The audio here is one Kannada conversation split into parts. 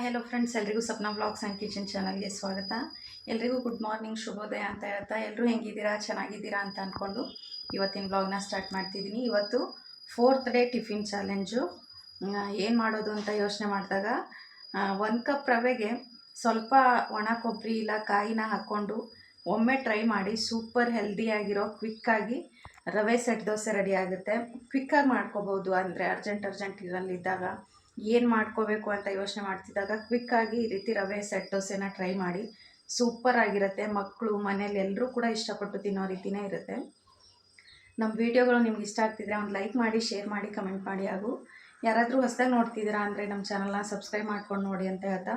ಹೆಲೋ ಫ್ರೆಂಡ್ಸ್, ಎಲ್ರಿಗೂ ಸಪ್ನಾ ವ್ಲಾಗ್ಸ್ ಆ್ಯಂಡ್ ಕಿಚನ್ ಚಾನಲ್ಗೆ ಸ್ವಾಗತ. ಎಲ್ರಿಗೂ ಗುಡ್ ಮಾರ್ನಿಂಗ್, ಶುಭೋದಯ ಅಂತ ಹೇಳ್ತಾ ಎಲ್ಲರೂ ಹೆಂಗಿದ್ದೀರಾ, ಚೆನ್ನಾಗಿದ್ದೀರಾ ಅಂತ ಅಂದ್ಕೊಂಡು ಇವತ್ತಿನ ವ್ಲಾಗ್ನ ಸ್ಟಾರ್ಟ್ ಮಾಡ್ತಿದ್ದೀನಿ. ಇವತ್ತು 4th ಡೇ ಟಿಫಿನ್ ಚಾಲೆಂಜು. ಏನು ಮಾಡೋದು ಅಂತ ಯೋಚನೆ ಮಾಡಿದಾಗ 1 ಕಪ್ ರವೆಗೆ ಸ್ವಲ್ಪ ಒಣ ಕೊಬ್ಬರಿ ಇಲ್ಲ ಕಾಯಿನ ಹಾಕ್ಕೊಂಡು ಒಮ್ಮೆ ಟ್ರೈ ಮಾಡಿ. ಸೂಪರ್ ಹೆಲ್ದಿಯಾಗಿರೋ ಕ್ವಿಕ್ಕಾಗಿ ರವೆ ಸೆಟ್ ದೋಸೆ ರೆಡಿ ಆಗುತ್ತೆ. ಕ್ವಿಕ್ಕಾಗಿ ಮಾಡ್ಕೋಬೋದು. ಅಂದರೆ ಅರ್ಜೆಂಟ್ ಇದರಲ್ಲಿದ್ದಾಗ ಏನು ಮಾಡ್ಕೋಬೇಕು ಅಂತ ಯೋಚನೆ ಮಾಡ್ತಿದ್ದಾಗ ಕ್ವಿಕ್ಕಾಗಿ ಈ ರೀತಿ ರವೆ ಸೆಟ್ ದೋಸೆನ ಟ್ರೈ ಮಾಡಿ. ಸೂಪರ್ ಆಗಿರುತ್ತೆ. ಮಕ್ಕಳು ಮನೇಲಿ ಎಲ್ಲರೂ ಕೂಡ ಇಷ್ಟಪಟ್ಟು ತಿನ್ನೋ ರೀತಿಯೇ ಇರುತ್ತೆ. ನಮ್ಮ ವೀಡಿಯೋಗಳು ನಿಮ್ಗೆ ಇಷ್ಟ ಆಗ್ತಿದ್ರೆ ಒಂದು ಲೈಕ್ ಮಾಡಿ, ಶೇರ್ ಮಾಡಿ, ಕಮೆಂಟ್ ಮಾಡಿ. ಹಾಗೂ ಯಾರಾದರೂ ಹೊಸದಾಗಿ ನೋಡ್ತಿದ್ದೀರಾ ಅಂದರೆ ನಮ್ಮ ಚಾನಲ್ನ ಸಬ್ಸ್ಕ್ರೈಬ್ ಮಾಡ್ಕೊಂಡು ನೋಡಿ ಅಂತ ಹೇಳ್ತಾ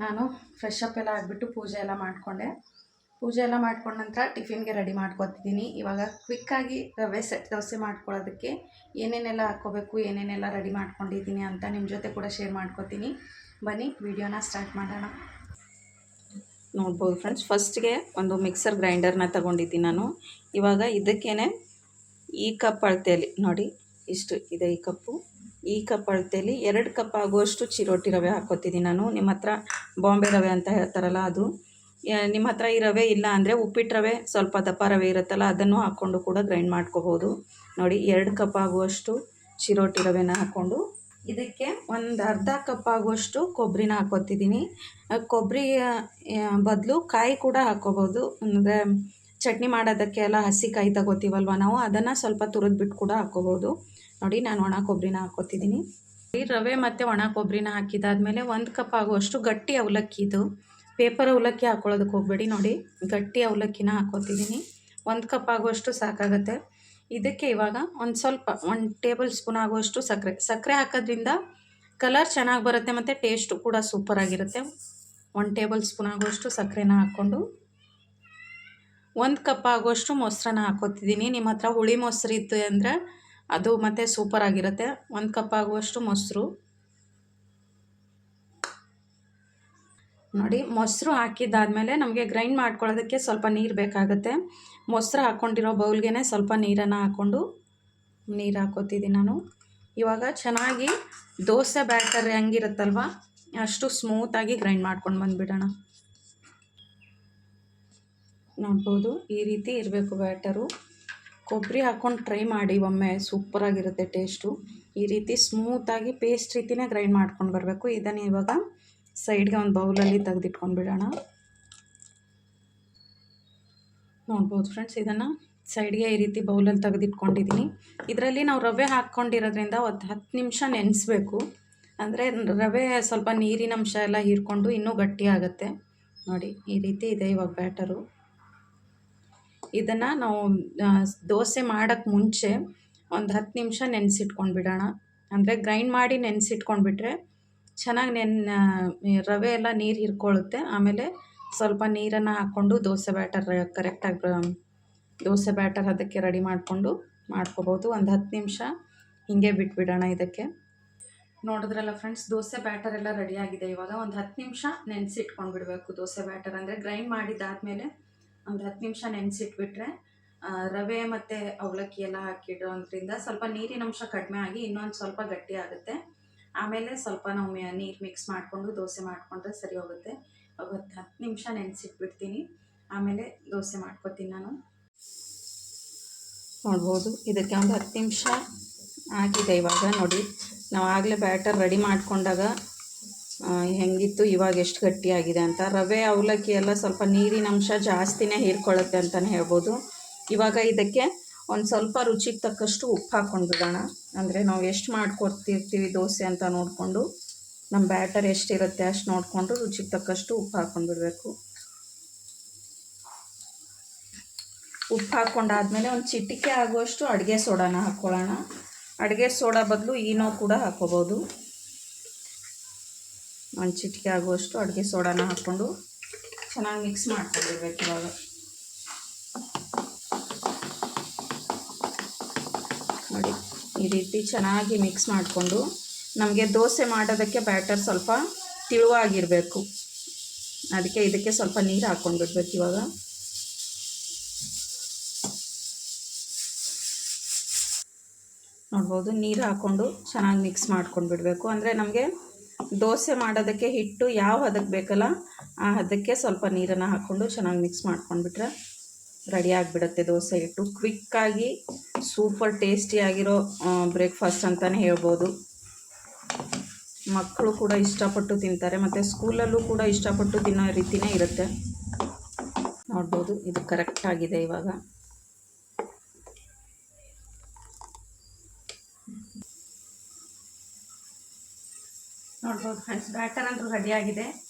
ನಾನು ಫ್ರೆಶ್ ಅಪ್ ಎಲ್ಲ ಆಗಿಬಿಟ್ಟು ಪೂಜೆ ಎಲ್ಲ ಮಾಡಿಕೊಂಡೆ. ಪೂಜೆ ಎಲ್ಲ ಮಾಡ್ಕೊಂಡ ನಂತರ ಟಿಫಿನ್ಗೆ ರೆಡಿ ಮಾಡ್ಕೊತಿದ್ದೀನಿ. ಇವಾಗ ಕ್ವಿಕ್ಕಾಗಿ ರವೆ ಸೆಟ್ ದೋಸೆ ಮಾಡ್ಕೊಳ್ಳೋದಕ್ಕೆ ಏನೇನೆಲ್ಲ ಹಾಕ್ಕೋಬೇಕು, ಏನೇನೆಲ್ಲ ರೆಡಿ ಮಾಡ್ಕೊಂಡಿದ್ದೀನಿ ಅಂತ ನಿಮ್ಮ ಜೊತೆ ಕೂಡ ಶೇರ್ ಮಾಡ್ಕೊತೀನಿ. ಬನ್ನಿ ವಿಡಿಯೋನ ಸ್ಟಾರ್ಟ್ ಮಾಡೋಣ. ನೋಡ್ಬೋದು ಫ್ರೆಂಡ್ಸ್, ಫಸ್ಟ್ಗೆ ಒಂದು ಮಿಕ್ಸರ್ ಗ್ರೈಂಡರ್ನ ತಗೊಂಡಿದ್ದೀನಿ ನಾನು. ಇವಾಗ ಇದಕ್ಕೇ ಈ ಕಪ್ ಅಳತೆಯಲ್ಲಿ ನೋಡಿ, ಇಷ್ಟು ಇದೆ ಈ ಕಪ್ ಅಳತೆಯಲ್ಲಿ 2 ಕಪ್ ಆಗುವಷ್ಟು ಚಿರೋಟಿ ರವೆ ಹಾಕ್ಕೊತಿದ್ದೀನಿ ನಾನು. ನಿಮ್ಮ ಹತ್ರ ಬಾಂಬೆ ರವೆ ಅಂತ ಹೇಳ್ತಾರಲ್ಲ ಅದು, ನಿಮ್ಮ ಹತ್ರ ಈ ರವೆ ಇಲ್ಲ ಅಂದರೆ ಉಪ್ಪಿಟ್ಟು ರವೆ, ಸ್ವಲ್ಪ ದಪ್ಪ ರವೆ ಇರುತ್ತಲ್ಲ ಅದನ್ನು ಹಾಕ್ಕೊಂಡು ಕೂಡ ಗ್ರೈಂಡ್ ಮಾಡ್ಕೋಬೋದು. ನೋಡಿ, 2 ಕಪ್ ಆಗುವಷ್ಟು ಚಿರೋಟಿ ರವೆನ ಹಾಕ್ಕೊಂಡು ಇದಕ್ಕೆ ಒಂದು ಅರ್ಧ ಕಪ್ ಆಗುವಷ್ಟು ಕೊಬ್ಬರಿನ ಹಾಕ್ಕೊತಿದ್ದೀನಿ. ಕೊಬ್ಬರಿ ಬದಲು ಕಾಯಿ ಕೂಡ ಹಾಕ್ಕೋಬೋದು. ಅಂದರೆ ಚಟ್ನಿ ಮಾಡೋದಕ್ಕೆ ಎಲ್ಲ ಹಸಿ ಕಾಯಿ ತಗೋತೀವಲ್ವ ನಾವು, ಅದನ್ನು ಸ್ವಲ್ಪ ತುರಿದ್ಬಿಟ್ಟು ಕೂಡ ಹಾಕ್ಕೋಬೋದು. ನೋಡಿ, ನಾನು ಒಣ ಕೊಬ್ಬರಿನ ಹಾಕ್ಕೊತಿದ್ದೀನಿ. ಈ ರವೆ ಮತ್ತು ಒಣ ಕೊಬ್ಬರಿನ ಹಾಕಿದಾದ್ಮೇಲೆ 1 ಕಪ್ ಆಗುವಷ್ಟು ಗಟ್ಟಿ ಅವಲಕ್ಕಿ, ಇದು ಪೇಪರ್ ಅವಲಕ್ಕಿ ಹಾಕ್ಕೊಳ್ಳೋದಕ್ಕೆ ಹೋಗಬೇಡಿ. ನೋಡಿ, ಗಟ್ಟಿ ಅವಲಕ್ಕಿನ ಹಾಕ್ಕೊತಿದ್ದೀನಿ. 1 ಕಪ್ ಆಗುವಷ್ಟು ಸಾಕಾಗುತ್ತೆ. ಇದಕ್ಕೆ ಇವಾಗ ಒಂದು 1 ಟೇಬಲ್ ಸ್ಪೂನ್ ಆಗುವಷ್ಟು ಸಕ್ಕರೆ ಹಾಕೋದ್ರಿಂದ ಕಲರ್ ಚೆನ್ನಾಗಿ ಬರುತ್ತೆ ಮತ್ತು ಟೇಸ್ಟು ಕೂಡ ಸೂಪರಾಗಿರುತ್ತೆ. 1 ಟೇಬಲ್ ಸ್ಪೂನ್ ಆಗುವಷ್ಟು ಸಕ್ಕರೆನ ಹಾಕ್ಕೊಂಡು 1 ಕಪ್ ಆಗುವಷ್ಟು ಮೊಸರನ್ನ ಹಾಕ್ಕೊತಿದ್ದೀನಿ. ನಿಮ್ಮ ಹತ್ರ ಹುಳಿ ಮೊಸರು ಇತ್ತು ಅಂದರೆ ಅದು ಮತ್ತು ಸೂಪರಾಗಿರುತ್ತೆ. 1 ಕಪ್ ಆಗುವಷ್ಟು ಮೊಸರು. ನೋಡಿ, ಮೊಸರು ಹಾಕಿದ್ದಾದಮೇಲೆ ನಮಗೆ ಗ್ರೈಂಡ್ ಮಾಡ್ಕೊಳ್ಳೋದಕ್ಕೆ ಸ್ವಲ್ಪ ನೀರು ಬೇಕಾಗುತ್ತೆ. ಮೊಸರು ಹಾಕ್ಕೊಂಡಿರೋ ಬೌಲ್ಗೆ ಸ್ವಲ್ಪ ನೀರನ್ನು ಹಾಕ್ಕೊಂಡು ನೀರು ಹಾಕ್ಕೊತಿದ್ದೀನಿ ನಾನು. ಇವಾಗ ಚೆನ್ನಾಗಿ ದೋಸೆ ಬ್ಯಾಟರ್ ಹೆಂಗಿರುತ್ತಲ್ವ ಅಷ್ಟು ಸ್ಮೂತಾಗಿ ಗ್ರೈಂಡ್ ಮಾಡ್ಕೊಂಡು ಬಂದುಬಿಡೋಣ. ನೋಡ್ಬೋದು, ಈ ರೀತಿ ಇರಬೇಕು ಬ್ಯಾಟರು. ಕೊಬ್ಬರಿ ಹಾಕ್ಕೊಂಡು ಟ್ರೈ ಮಾಡಿ ಒಮ್ಮೆ, ಸೂಪರಾಗಿರುತ್ತೆ ಟೇಸ್ಟು. ಈ ರೀತಿ ಸ್ಮೂತಾಗಿ ಪೇಸ್ಟ್ ರೀತಿಯೇ ಗ್ರೈಂಡ್ ಮಾಡ್ಕೊಂಡು ಬರಬೇಕು. ಇದನ್ನು ಇವಾಗ ಸೈಡ್ಗೆ ಒಂದು ಬೌಲಲ್ಲಿ ತೆಗೆದಿಟ್ಕೊಂಡು ಬಿಡೋಣ. ನೋಡ್ಬೋದು ಫ್ರೆಂಡ್ಸ್, ಇದನ್ನು ಸೈಡ್ಗೆ ಈ ರೀತಿ ಬೌಲಲ್ಲಿ ತೆಗೆದಿಟ್ಕೊಂಡಿದ್ದೀನಿ. ಇದರಲ್ಲಿ ನಾವು ರವೆ ಹಾಕ್ಕೊಂಡಿರೋದ್ರಿಂದ ಒಂದು 10 ನಿಮಿಷ ನೆನೆಸ್ಬೇಕು. ಅಂದರೆ ರವೆ ಸ್ವಲ್ಪ ನೀರಿನಂಶ ಎಲ್ಲ ಹೀರ್ಕೊಂಡು ಇನ್ನೂ ಗಟ್ಟಿ ಆಗುತ್ತೆ. ನೋಡಿ ಈ ರೀತಿ ಇದೆ ಇವಾಗ ಬ್ಯಾಟರು. ಇದನ್ನು ನಾವು ದೋಸೆ ಮಾಡೋಕ್ಕೆ ಮುಂಚೆ ಒಂದು 10 ನಿಮಿಷ ನೆನೆಸಿಟ್ಕೊಂಡು ಬಿಡೋಣ. ಅಂದರೆ ಗ್ರೈಂಡ್ ಮಾಡಿ ನೆನೆಸಿಟ್ಕೊಂಡ್ಬಿಟ್ರೆ ಚೆನ್ನಾಗಿ ರವೆ ಎಲ್ಲ ನೀರು ಹೀರ್ಕೊಳ್ಳುತ್ತೆ. ಆಮೇಲೆ ಸ್ವಲ್ಪ ನೀರನ್ನು ಹಾಕ್ಕೊಂಡು ದೋಸೆ ಬ್ಯಾಟರ್ ಕರೆಕ್ಟಾಗಿ ದೋಸೆ ಬ್ಯಾಟರ್ ಅದಕ್ಕೆ ರೆಡಿ ಮಾಡಿಕೊಂಡು ಮಾಡ್ಕೋಬೋದು. ಒಂದು 10 ನಿಮಿಷ ಹೀಗೆ ಬಿಟ್ಬಿಡೋಣ ಇದಕ್ಕೆ. ನೋಡಿದ್ರಲ್ಲ ಫ್ರೆಂಡ್ಸ್, ದೋಸೆ ಬ್ಯಾಟರ್ ಎಲ್ಲ ರೆಡಿಯಾಗಿದೆ. ಇವಾಗ ಒಂದು 10 ನಿಮಿಷ ನೆನೆಸಿಟ್ಕೊಂಡು ಬಿಡಬೇಕು ದೋಸೆ ಬ್ಯಾಟರ್. ಅಂದರೆ ಗ್ರೈಂಡ್ ಮಾಡಿದ್ದಾದಮೇಲೆ ಒಂದು 10 ನಿಮಿಷ ನೆನೆಸಿಟ್ಬಿಟ್ರೆ ರವೆ ಮತ್ತು ಅವಲಕ್ಕಿ ಎಲ್ಲ ಹಾಕಿಡೋದ್ರಿಂದ ಸ್ವಲ್ಪ ನೀರಿನಂಶ ಕಡಿಮೆ ಆಗಿ ಇನ್ನೊಂದು ಸ್ವಲ್ಪ ಗಟ್ಟಿ ಆಗುತ್ತೆ. ಆಮೇಲೆ ಸ್ವಲ್ಪ ನಾವು ನೀರು ಮಿಕ್ಸ್ ಮಾಡಿಕೊಂಡು ದೋಸೆ ಮಾಡಿಕೊಂಡ್ರೆ ಸರಿ ಹೋಗುತ್ತೆ. ಒಂದು 10 ನಿಮಿಷ ನೆನೆಸಿಟ್ಬಿಡ್ತೀನಿ, ಆಮೇಲೆ ದೋಸೆ ಮಾಡ್ಕೊತೀನಿ ನಾನು. ನೋಡ್ಬೋದು ಇದಕ್ಕೆ ಒಂದು 10 ನಿಮಿಷ ಆಗಿದೆ. ಇವಾಗ ನೋಡಿ, ನಾವು ಆಗಲೇ ಬ್ಯಾಟರ್ ರೆಡಿ ಮಾಡಿಕೊಂಡಾಗ ಹೆಂಗಿತ್ತು, ಇವಾಗ ಎಷ್ಟು ಗಟ್ಟಿಯಾಗಿದೆ ಅಂತ. ರವೆ ಅವಲಕ್ಕಿ ಎಲ್ಲ ಸ್ವಲ್ಪ ನೀರಿನ ಅಂಶ ಜಾಸ್ತಿನೇ ಹೀರ್ಕೊಳ್ಳುತ್ತೆ ಅಂತಲೇ ಹೇಳ್ಬೋದು. ಇವಾಗ ಇದಕ್ಕೆ ಒಂದು ಸ್ವಲ್ಪ ರುಚಿಗೆ ತಕ್ಕಷ್ಟು ಉಪ್ಪು ಹಾಕ್ಕೊಂಡು ಬಿಡೋಣ. ಅಂದರೆ ನಾವು ಎಷ್ಟು ಮಾಡ್ಕೊಡ್ತಿರ್ತೀವಿ ದೋಸೆ ಅಂತ ನೋಡಿಕೊಂಡು, ನಮ್ಮ ಬ್ಯಾಟರ್ ಎಷ್ಟಿರುತ್ತೆ ಅಷ್ಟು ನೋಡಿಕೊಂಡು ರುಚಿಗೆ ತಕ್ಕಷ್ಟು ಉಪ್ಪು ಹಾಕ್ಕೊಂಡು ಬಿಡಬೇಕು. ಉಪ್ಪು ಹಾಕ್ಕೊಂಡಾದ್ಮೇಲೆ ಒಂದು ಚಿಟಿಕೆ ಆಗುವಷ್ಟು ಅಡುಗೆ ಸೋಡಾನ ಹಾಕ್ಕೊಳ್ಳೋಣ. ಅಡುಗೆ ಸೋಡಾ ಬದಲು ಈನೋ ಕೂಡ ಹಾಕ್ಕೋಬೋದು. ಒಂದು ಚಿಟಿಕೆ ಆಗುವಷ್ಟು ಅಡುಗೆ ಸೋಡಾನ ಹಾಕ್ಕೊಂಡು ಚೆನ್ನಾಗಿ ಮಿಕ್ಸ್ ಮಾಡ್ಕೊಂಡಿರ್ಬೇಕು. ಇವಾಗ ನೋಡಿ ಈ ರೀತಿ ಚೆನ್ನಾಗಿ ಮಿಕ್ಸ್ ಮಾಡಿಕೊಂಡು, ನಮಗೆ ದೋಸೆ ಮಾಡೋದಕ್ಕೆ ಬ್ಯಾಟರ್ ಸ್ವಲ್ಪ ತಿಳುವಾಗಿರಬೇಕು, ಅದಕ್ಕೆ ಇದಕ್ಕೆ ಸ್ವಲ್ಪ ನೀರು ಹಾಕ್ಕೊಂಡು ಬಿಡ್ಬೇಕು. ಇವಾಗ ನೋಡ್ಬೋದು, ನೀರು ಹಾಕ್ಕೊಂಡು ಚೆನ್ನಾಗಿ ಮಿಕ್ಸ್ ಮಾಡ್ಕೊಂಡು ಬಿಡಬೇಕು. ಅಂದರೆ ನಮಗೆ ದೋಸೆ ಮಾಡೋದಕ್ಕೆ ಹಿಟ್ಟು ಯಾವ ಹದಕ್ಕೆ ಬೇಕಲ್ಲ ಆ ಹದಕ್ಕೆ ಸ್ವಲ್ಪ ನೀರನ್ನು ಹಾಕ್ಕೊಂಡು ಚೆನ್ನಾಗಿ ಮಿಕ್ಸ್ ಮಾಡ್ಕೊಂಡ್ಬಿಟ್ರೆ ರೆಡಿ ಆಗಿಬಿಡುತ್ತೆ ದೋಸೆ ಹಿಟ್ಟು. ಕ್ವಿಕ್ಕಾಗಿ ಸೂಪರ್ ಟೇಸ್ಟಿಯಾಗಿರೋ ಬ್ರೇಕ್ಫಾಸ್ಟ್ ಅಂತಲೇ ಹೇಳ್ಬೋದು. ಮಕ್ಕಳು ಕೂಡ ಇಷ್ಟಪಟ್ಟು ತಿಂತಾರೆ, ಮತ್ತು ಸ್ಕೂಲಲ್ಲೂ ಕೂಡ ಇಷ್ಟಪಟ್ಟು ತಿನ್ನೋ ರೀತಿಯೇ ಇರುತ್ತೆ. ನೋಡ್ಬೋದು ಇದು ಕರೆಕ್ಟಾಗಿದೆ. ಇವಾಗ ನೋಡ್ಬೋದು ಫ್ರೆಂಡ್ಸ್, ಬ್ಯಾಟರ್ ಅಂತೂ ರೆಡಿಯಾಗಿದೆ.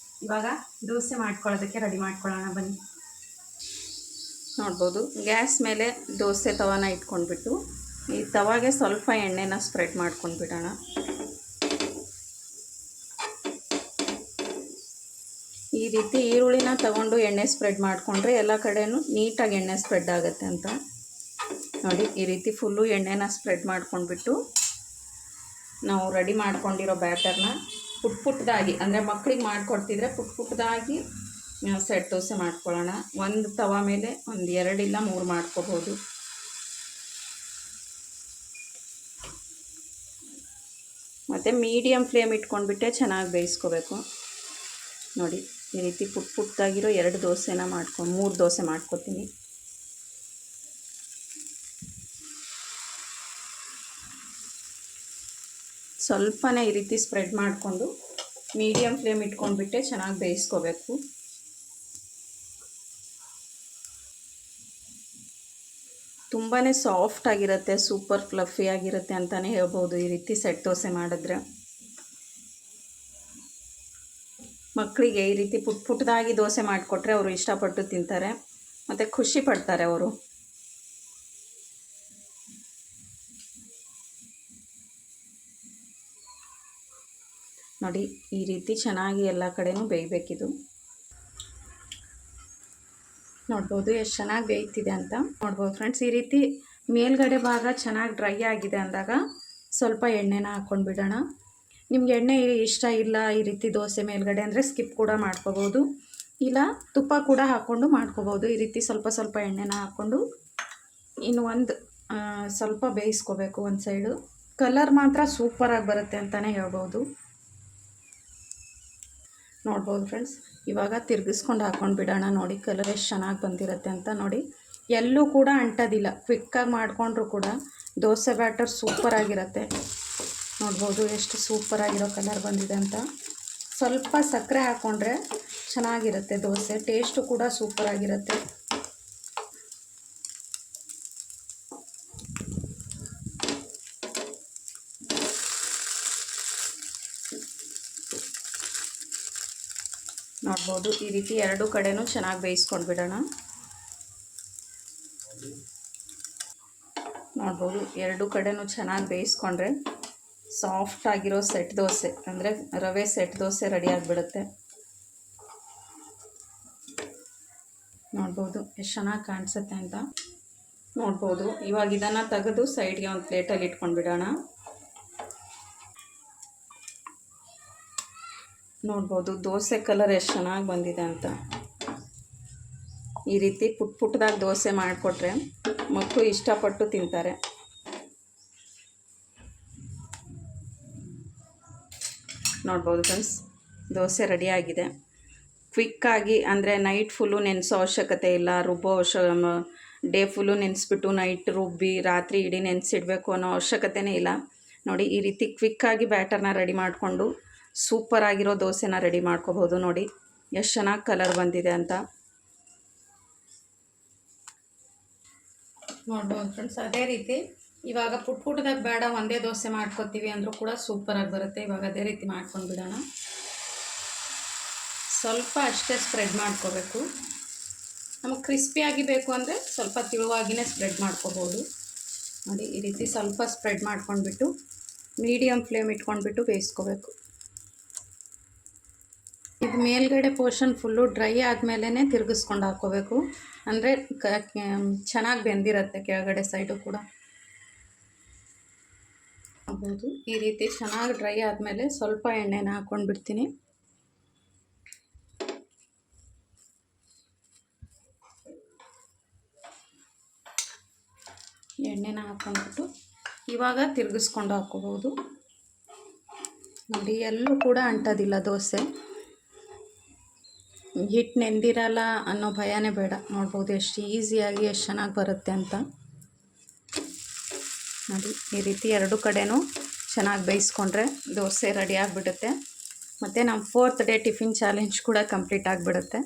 ಇವಾಗ ದೋಸೆ ಮಾಡ್ಕೊಳ್ಳೋದಕ್ಕೆ ರೆಡಿ ಮಾಡ್ಕೊಳ್ಳೋಣ ಬನ್ನಿ. ನೋಡ್ಬೋದು, ಗ್ಯಾಸ್ ಮೇಲೆ ದೋಸೆ ತವಾನ ಇಟ್ಕೊಂಡ್ಬಿಟ್ಟು ಈ ತವಾಗೆ ಸ್ವಲ್ಪ ಎಣ್ಣೆನ ಸ್ಪ್ರೆಡ್ ಮಾಡ್ಕೊಂಡು ಬಿಡೋಣ. ಈ ರೀತಿ ಈರುಳ್ಳಿನ ತಗೊಂಡು ಎಣ್ಣೆ ಸ್ಪ್ರೆಡ್ ಮಾಡಿಕೊಂಡ್ರೆ ಎಲ್ಲ ಕಡೆಯೂ ನೀಟಾಗಿ ಎಣ್ಣೆ ಸ್ಪ್ರೆಡ್ ಆಗುತ್ತೆ ಅಂತ. ನೋಡಿ ಈ ರೀತಿ ಫುಲ್ಲು ಎಣ್ಣೆನ ಸ್ಪ್ರೆಡ್ ಮಾಡ್ಕೊಂಡ್ಬಿಟ್ಟು ನಾವು ರೆಡಿ ಮಾಡ್ಕೊಂಡಿರೋ ಬ್ಯಾಟರ್ನ ಪುಟ್ಟದಾಗಿ, ಅಂದರೆ ಮಕ್ಕಳಿಗೆ ಮಾಡಿಕೊಡ್ತಿದ್ರೆ ಪುಟ್ಟದಾಗಿ ಸೆಟ್ ದೋಸೆ ಮಾಡ್ಕೊಳ್ಳೋಣ. ಒಂದು ತವಾ ಮೇಲೆ ಒಂದು 2 ಇಲ್ಲ 3 ಮಾಡ್ಕೋಬೋದು. ಮತ್ತು ಮೀಡಿಯಮ್ ಫ್ಲೇಮ್ ಇಟ್ಕೊಂಡ್ಬಿಟ್ಟೆ ಚೆನ್ನಾಗಿ ಬೇಯಿಸ್ಕೋಬೇಕು. ನೋಡಿ ಈ ರೀತಿ ಪುಟ್ಟದಾಗಿರೋ 2 ದೋಸೆನ 3 ದೋಸೆ ಮಾಡ್ಕೊತೀನಿ. ಸ್ವಲ್ಪನೇ ಈ ರೀತಿ ಸ್ಪ್ರೆಡ್ ಮಾಡಿಕೊಂಡು ಮೀಡಿಯಮ್ ಫ್ಲೇಮ್ ಇಟ್ಕೊಂಡ್ಬಿಟ್ಟೆ ಚೆನ್ನಾಗಿ ಬೇಯಿಸ್ಕೋಬೇಕು. ತುಂಬಾ ಸಾಫ್ಟ್ ಆಗಿರುತ್ತೆ, ಸೂಪರ್ ಫ್ಲಫಿ ಆಗಿರುತ್ತೆ ಅಂತಲೇ ಹೇಳ್ಬೋದು ಈ ರೀತಿ ಸೆಟ್ ದೋಸೆ ಮಾಡಿದ್ರೆ. ಮಕ್ಕಳಿಗೆ ಈ ರೀತಿ ಪುಟ್ಟದಾಗಿ ದೋಸೆ ಮಾಡಿಕೊಟ್ರೆ ಅವರು ಇಷ್ಟಪಟ್ಟು ತಿಂತಾರೆ ಮತ್ತು ಖುಷಿ ಪಡ್ತಾರೆ ಅವರು. ನೋಡಿ ಈ ರೀತಿ ಚೆನ್ನಾಗಿ ಎಲ್ಲ ಕಡೆನೂ ಬೇಯಬೇಕಿದು. ನೋಡ್ಬೋದು ಎಷ್ಟು ಚೆನ್ನಾಗಿ ಬೇಯ್ತಿದೆ ಅಂತ. ನೋಡ್ಬೋದು ಫ್ರೆಂಡ್ಸ್, ಈ ರೀತಿ ಮೇಲ್ಗಡೆ ಭಾಗ ಚೆನ್ನಾಗಿ ಡ್ರೈ ಆಗಿದೆ ಅಂದಾಗ ಸ್ವಲ್ಪ ಎಣ್ಣೆನ ಹಾಕ್ಕೊಂಡು ಬಿಡೋಣ. ನಿಮ್ಗೆ ಎಣ್ಣೆ ಇಷ್ಟ ಇಲ್ಲ ಈ ರೀತಿ ದೋಸೆ ಮೇಲ್ಗಡೆ ಅಂದರೆ ಸ್ಕಿಪ್ ಕೂಡ ಮಾಡ್ಕೋಬೋದು, ಇಲ್ಲ ತುಪ್ಪ ಕೂಡ ಹಾಕ್ಕೊಂಡು ಮಾಡ್ಕೋಬೋದು. ಈ ರೀತಿ ಸ್ವಲ್ಪ ಎಣ್ಣೆನ ಹಾಕ್ಕೊಂಡು ಇನ್ನು ಒಂದು ಸ್ವಲ್ಪ ಬೇಯಿಸ್ಕೋಬೇಕು. ಒಂದು ಸೈಡು ಕಲರ್ ಮಾತ್ರ ಸೂಪರಾಗಿ ಬರುತ್ತೆ ಅಂತಲೇ ಹೇಳ್ಬೋದು. ನೋಡ್ಬೋದು ಫ್ರೆಂಡ್ಸ್, ಇವಾಗ ತಿರ್ಗಿಸ್ಕೊಂಡು ಹಾಕ್ಕೊಂಡು ಬಿಡೋಣ. ನೋಡಿ ಕಲರ್ ಎಷ್ಟು ಚೆನ್ನಾಗಿ ಬಂದಿರುತ್ತೆ ಅಂತ. ನೋಡಿ ಎಲ್ಲೂ ಕೂಡ ಅಂಟೋದಿಲ್ಲ, ಕ್ವಿಕ್ಕಾಗಿ ಮಾಡಿಕೊಂಡ್ರೂ ಕೂಡ ದೋಸೆ ಬ್ಯಾಟರ್ ಸೂಪರಾಗಿರುತ್ತೆ. ನೋಡ್ಬೋದು ಎಷ್ಟು ಸೂಪರಾಗಿರೋ ಕಲರ್ ಬಂದಿದೆ ಅಂತ. ಸ್ವಲ್ಪ ಸಕ್ಕರೆ ಹಾಕ್ಕೊಂಡ್ರೆ ಚೆನ್ನಾಗಿರುತ್ತೆ ದೋಸೆ, ಟೇಸ್ಟು ಕೂಡ ಸೂಪರಾಗಿರುತ್ತೆ. ನೋಡ್ಬೋದು ಈ ರೀತಿ ಎರಡು ಕಡೆನೂ ಚೆನ್ನಾಗಿ ಬೇಯಿಸ್ಕೊಂಡು ಬಿಡೋಣ. ನೋಡ್ಬೋದು ಎರಡು ಕಡೆನೂ ಚೆನ್ನಾಗಿ ಬೇಯಿಸ್ಕೊಂಡ್ರೆ ಸಾಫ್ಟ್ ಆಗಿರೋ ಸೆಟ್ ದೋಸೆ ಅಂದರೆ ರವೆ ಸೆಟ್ ದೋಸೆ ರೆಡಿ ಆಗಿಬಿಡುತ್ತೆ. ನೋಡ್ಬೋದು ಎಷ್ಟು ಚೆನ್ನಾಗಿ ಕಾಣಿಸುತ್ತೆ ಅಂತ. ನೋಡ್ಬೋದು ಇವಾಗ ಇದನ್ನು ತೆಗೆದು ಸೈಡ್ಗೆ ಒಂದು ಪ್ಲೇಟಲ್ಲಿ ಇಟ್ಕೊಂಡು ಬಿಡೋಣ. ನೋಡ್ಬೋದು ದೋಸೆ ಕಲರ್ ಎಷ್ಟು ಚೆನ್ನಾಗಿ ಬಂದಿದೆ ಅಂತ. ಈ ರೀತಿ ಪುಟ್ ಪುಟ್ಟದಾಗಿ ದೋಸೆ ಮಾಡಿಕೊಟ್ರೆ ಮಕ್ಕಳು ಇಷ್ಟಪಟ್ಟು ತಿಂತಾರೆ. ನೋಡ್ಬೋದು ಫ್ರೆಂಡ್ಸ್ ದೋಸೆ ರೆಡಿಯಾಗಿದೆ. ಕ್ವಿಕ್ಕಾಗಿ ಅಂದರೆ ನೈಟ್ ಫುಲ್ಲು ನೆನೆಸೋ ಅವಶ್ಯಕತೆ ಇಲ್ಲ, ರುಬ್ಬೋ ಡೇ ಫುಲ್ಲು ನೆನೆಸ್ಬಿಟ್ಟು ನೈಟ್ ರುಬ್ಬಿ ರಾತ್ರಿ ಇಡೀ ನೆನೆಸಿಡಬೇಕು ಅನ್ನೋ ಅವಶ್ಯಕತೆಯೇ ಇಲ್ಲ. ನೋಡಿ ಈ ರೀತಿ ಕ್ವಿಕ್ಕಾಗಿ ಬ್ಯಾಟರ್ನ ರೆಡಿ ಮಾಡಿಕೊಂಡು ಸೂಪರಾಗಿರೋ ದೋಸೆನ ರೆಡಿ ಮಾಡ್ಕೋಬೋದು. ನೋಡಿ ಎಷ್ಟು ಚೆನ್ನಾಗಿ ಕಲರ್ ಬಂದಿದೆ ಅಂತ. ನೋಡ್ಬೋದು ಫ್ರೆಂಡ್ಸ್ ಅದೇ ರೀತಿ ಇವಾಗ ಪುಟ್ ಪುಟ್ಟದಾಗ ಬೇಡ ಒಂದೇ ದೋಸೆ ಮಾಡ್ಕೊತೀವಿ ಅಂದರೂ ಕೂಡ ಸೂಪರಾಗಿ ಬರುತ್ತೆ. ಇವಾಗ ಅದೇ ರೀತಿ ಮಾಡ್ಕೊಂಡು ಬಿಡೋಣ. ಸ್ವಲ್ಪ ಅಷ್ಟೇ ಸ್ಪ್ರೆಡ್ ಮಾಡ್ಕೋಬೇಕು. ನಮಗೆ ಕ್ರಿಸ್ಪಿಯಾಗಿ ಬೇಕು ಅಂದರೆ ಸ್ವಲ್ಪ ತಿಳುವಾಗಿಯೇ ಸ್ಪ್ರೆಡ್ ಮಾಡ್ಕೋಬೋದು. ನೋಡಿ ಈ ರೀತಿ ಸ್ವಲ್ಪ ಸ್ಪ್ರೆಡ್ ಮಾಡ್ಕೊಂಡ್ಬಿಟ್ಟು ಮೀಡಿಯಮ್ ಫ್ಲೇಮ್ ಇಟ್ಕೊಂಡ್ಬಿಟ್ಟು ಬೇಯಿಸ್ಕೋಬೇಕು. ಇದು ಮೇಲ್ಗಡೆ ಪೋರ್ಷನ್ ಫುಲ್ಲು ಡ್ರೈ ಆದಮೇಲೆ ತಿರುಗಿಸ್ಕೊಂಡು ಹಾಕ್ಕೋಬೇಕು. ಅಂದರೆ ಚೆನ್ನಾಗಿ ಬೆಂದಿರುತ್ತೆ ಕೆಳಗಡೆ ಸೈಡು ಕೂಡ. ಆಗ್ಬೋದು ಈ ರೀತಿ ಚೆನ್ನಾಗಿ ಡ್ರೈ ಆದಮೇಲೆ ಸ್ವಲ್ಪ ಎಣ್ಣೆನ ಹಾಕ್ಕೊಂಡು ಬಿಡ್ತೀನಿ. ಎಣ್ಣೆನ ಹಾಕ್ಕೊಂಡ್ಬಿಟ್ಟು ಇವಾಗ ತಿರುಗಿಸ್ಕೊಂಡು ಹಾಕ್ಕೋಬೋದು. ನೋಡಿ ಎಲ್ಲೂ ಕೂಡ ಅಂಟೋದಿಲ್ಲ ದೋಸೆ. ಹಿಟ್ಟು ನೆಂದಿರಲ್ಲ ಅನ್ನೋ ಭಯನೇ ಬೇಡ. ನೋಡ್ಬೋದು ಎಷ್ಟು ಈಸಿಯಾಗಿ ಎಷ್ಟು ಚೆನ್ನಾಗಿ ಬರುತ್ತೆ ಅಂತ. ನೋಡಿ ಈ ರೀತಿ ಎರಡು ಕಡೆನೂ ಚೆನ್ನಾಗಿ ಬೇಯಿಸ್ಕೊಂಡ್ರೆ ದೋಸೆ ರೆಡಿ ಆಗಿಬಿಡುತ್ತೆ. ಮತ್ತು ನಮ್ಮ 4th ಡೇ ಟಿಫಿನ್ ಚಾಲೆಂಜ್ ಕೂಡ ಕಂಪ್ಲೀಟ್ ಆಗಿಬಿಡುತ್ತೆ.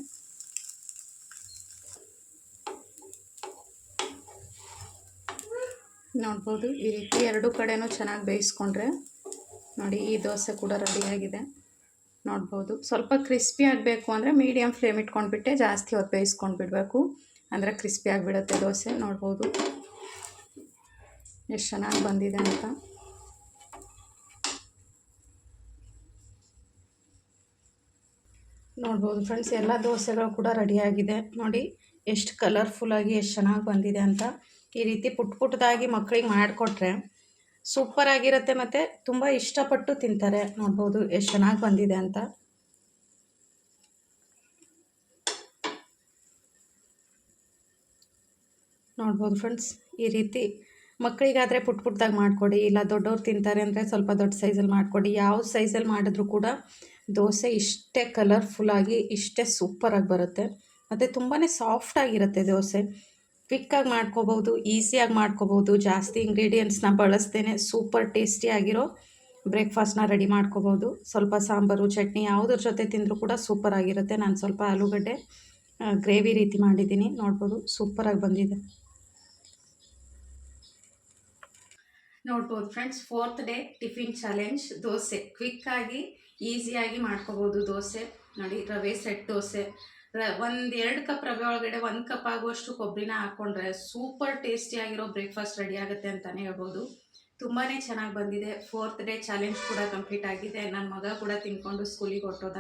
ನೋಡ್ಬೋದು ಈ ರೀತಿ ಎರಡು ಕಡೆನೂ ಚೆನ್ನಾಗಿ ಬೇಯಿಸ್ಕೊಂಡ್ರೆ ನೋಡಿ ಈ ದೋಸೆ ಕೂಡ ರೆಡಿಯಾಗಿದೆ. ನೋಡ್ಬೋದು ಸ್ವಲ್ಪ ಕ್ರಿಸ್ಪಿ ಆಗಬೇಕು ಅಂದರೆ ಮೀಡಿಯಮ್ ಫ್ಲೇಮ್ ಇಟ್ಕೊಂಡ್ಬಿಟ್ಟೆ ಜಾಸ್ತಿ ಹೊತ್ತು ಬೇಯಿಸ್ಕೊಂಡು ಬಿಡಬೇಕು, ಅಂದರೆ ಕ್ರಿಸ್ಪಿ ಆಗಿಬಿಡುತ್ತೆ ದೋಸೆ. ನೋಡ್ಬೋದು ಎಷ್ಟು ಚೆನ್ನಾಗಿ ಬಂದಿದೆ ಅಂತ. ನೋಡ್ಬೋದು ಫ್ರೆಂಡ್ಸ್ ಎಲ್ಲ ದೋಸೆಗಳು ಕೂಡ ರೆಡಿಯಾಗಿದೆ. ನೋಡಿ ಎಷ್ಟು ಕಲರ್ಫುಲ್ಲಾಗಿ ಎಷ್ಟು ಚೆನ್ನಾಗಿ ಬಂದಿದೆ ಅಂತ. ಈ ರೀತಿ ಪುಟ್ ಪುಟ್ಟದಾಗಿ ಮಕ್ಕಳಿಗೆ ಮಾಡಿಕೊಟ್ರೆ ಸೂಪರಾಗಿರುತ್ತೆ ಮತ್ತು ತುಂಬ ಇಷ್ಟಪಟ್ಟು ತಿಂತಾರೆ. ನೋಡ್ಬೋದು ಎಷ್ಟು ಚೆನ್ನಾಗಿ ಬಂದಿದೆ ಅಂತ. ನೋಡ್ಬೋದು ಫ್ರೆಂಡ್ಸ್ ಈ ರೀತಿ ಮಕ್ಕಳಿಗಾದರೆ ಪುಟ್ ಪುಟ್ಟದಾಗಿ ಮಾಡಿಕೊಡಿ, ಇಲ್ಲ ದೊಡ್ಡವ್ರು ತಿಂತಾರೆ ಅಂದರೆ ಸ್ವಲ್ಪ ದೊಡ್ಡ ಸೈಜಲ್ಲಿ ಮಾಡಿಕೊಡಿ. ಯಾವ ಸೈಜಲ್ಲಿ ಮಾಡಿದ್ರೂ ಕೂಡ ದೋಸೆ ಇಷ್ಟೇ ಕಲರ್ಫುಲ್ಲಾಗಿ ಇಷ್ಟೇ ಸೂಪರಾಗಿ ಬರುತ್ತೆ ಮತ್ತು ತುಂಬಾ ಸಾಫ್ಟಾಗಿರುತ್ತೆ ದೋಸೆ. ಕ್ವಿಕ್ಕಾಗಿ ಮಾಡ್ಕೋಬೋದು, ಈಸಿಯಾಗಿ ಮಾಡ್ಕೋಬೋದು. ಜಾಸ್ತಿ ಇಂಗ್ರೀಡಿಯೆಂಟ್ಸ್ನ ಬಳಸ್ದೇ ಸೂಪರ್ ಟೇಸ್ಟಿಯಾಗಿರೋ ಬ್ರೇಕ್ಫಾಸ್ಟ್ನ ರೆಡಿ ಮಾಡ್ಕೋಬೋದು. ಸ್ವಲ್ಪ ಸಾಂಬಾರು ಚಟ್ನಿ ಯಾವುದ್ರ ಜೊತೆ ತಿಂದರೂ ಕೂಡ ಸೂಪರಾಗಿರುತ್ತೆ. ನಾನು ಸ್ವಲ್ಪ ಆಲೂಗಡ್ಡೆ ಗ್ರೇವಿ ರೀತಿ ಮಾಡಿದ್ದೀನಿ. ನೋಡ್ಬೋದು ಸೂಪರಾಗಿ ಬಂದಿದೆ. ನೋಡ್ಬೋದು friends 4th day tiffin challenge dosa ಕ್ವಿಕ್ಕಾಗಿ ಈಸಿಯಾಗಿ ಮಾಡ್ಕೋಬೋದು ದೋಸೆ. ನೋಡಿ ರವೆ ಸೆಟ್ ದೋಸೆ 1-2 ಕಪ್ ರವೆ ಒಳಗಡೆ 1 ಕಪ್ ಆಗುವಷ್ಟು ಕೊಬ್ಬರಿನ ಹಾಕ್ಕೊಂಡ್ರೆ ಸೂಪರ್ ಟೇಸ್ಟಿಯಾಗಿರೋ ಬ್ರೇಕ್ಫಾಸ್ಟ್ ರೆಡಿ ಆಗುತ್ತೆ ಅಂತಲೇ ಹೇಳ್ಬೋದು. ತುಂಬಾ ಚೆನ್ನಾಗಿ ಬಂದಿದೆ. 4th ಡೇ ಚಾಲೆಂಜ್ ಕೂಡ ಕಂಪ್ಲೀಟ್ ಆಗಿದೆ. ನನ್ನ ಮಗ ಕೂಡ ತಿನ್ಕೊಂಡು ಸ್ಕೂಲಿಗೆ ಹೊರಟೋದ.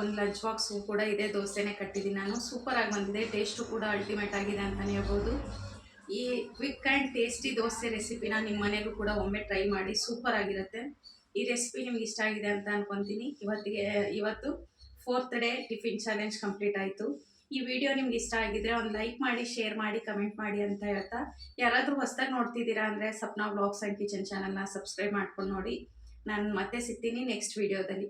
ಒಂದು ಲಂಚ್ ಬಾಕ್ಸು ಕೂಡ ಇದೆ, ದೋಸೆನೇ ಕಟ್ಟಿದ್ದೀನಿ ನಾನು. ಸೂಪರಾಗಿ ಬಂದಿದೆ, ಟೇಸ್ಟು ಕೂಡ ಅಲ್ಟಿಮೇಟ್ ಆಗಿದೆ ಅಂತಲೇ ಹೇಳ್ಬೋದು. ಈ ಕ್ವಿಕ್ ಆ್ಯಂಡ್ ಟೇಸ್ಟಿ ದೋಸೆ ರೆಸಿಪಿನ ನಿಮ್ಮ ಮನೆಯಲ್ಲೂ ಕೂಡ ಒಮ್ಮೆ ಟ್ರೈ ಮಾಡಿ, ಸೂಪರಾಗಿರುತ್ತೆ. ಈ ರೆಸಿಪಿ ನಿಮ್ಗೆ ಇಷ್ಟ ಆಗಿದೆ ಅಂತ ಅಂದ್ಕೊತೀನಿ. ಇವತ್ತು 4th day tiffin challenge complete ಆಯಿತು. ಈ ವಿಡಿಯೋ ನಿಮ್ಗೆ ಇಷ್ಟ ಆಗಿದ್ರೆ ಒಂದು ಲೈಕ್ ಮಾಡಿ, ಶೇರ್ ಮಾಡಿ, ಕಮೆಂಟ್ ಮಾಡಿ ಅಂತ ಹೇಳ್ತಾ, ಯಾರಾದರೂ ಹೊಸದಾಗಿ ನೋಡ್ತಿದ್ದೀರಾ ಅಂದರೆ ಸಪ್ನಾ ವ್ಲಾಗ್ಸ್ ಆ್ಯಂಡ್ ಕಿಚನ್ ಚಾನಲ್ನ ಸಬ್ಸ್ಕ್ರೈಬ್ ಮಾಡ್ಕೊಂಡು ನೋಡಿ. ನಾನು ಮತ್ತೆ ಸಿಗ್ತೀನಿ ನೆಕ್ಸ್ಟ್ ವಿಡಿಯೋದಲ್ಲಿ.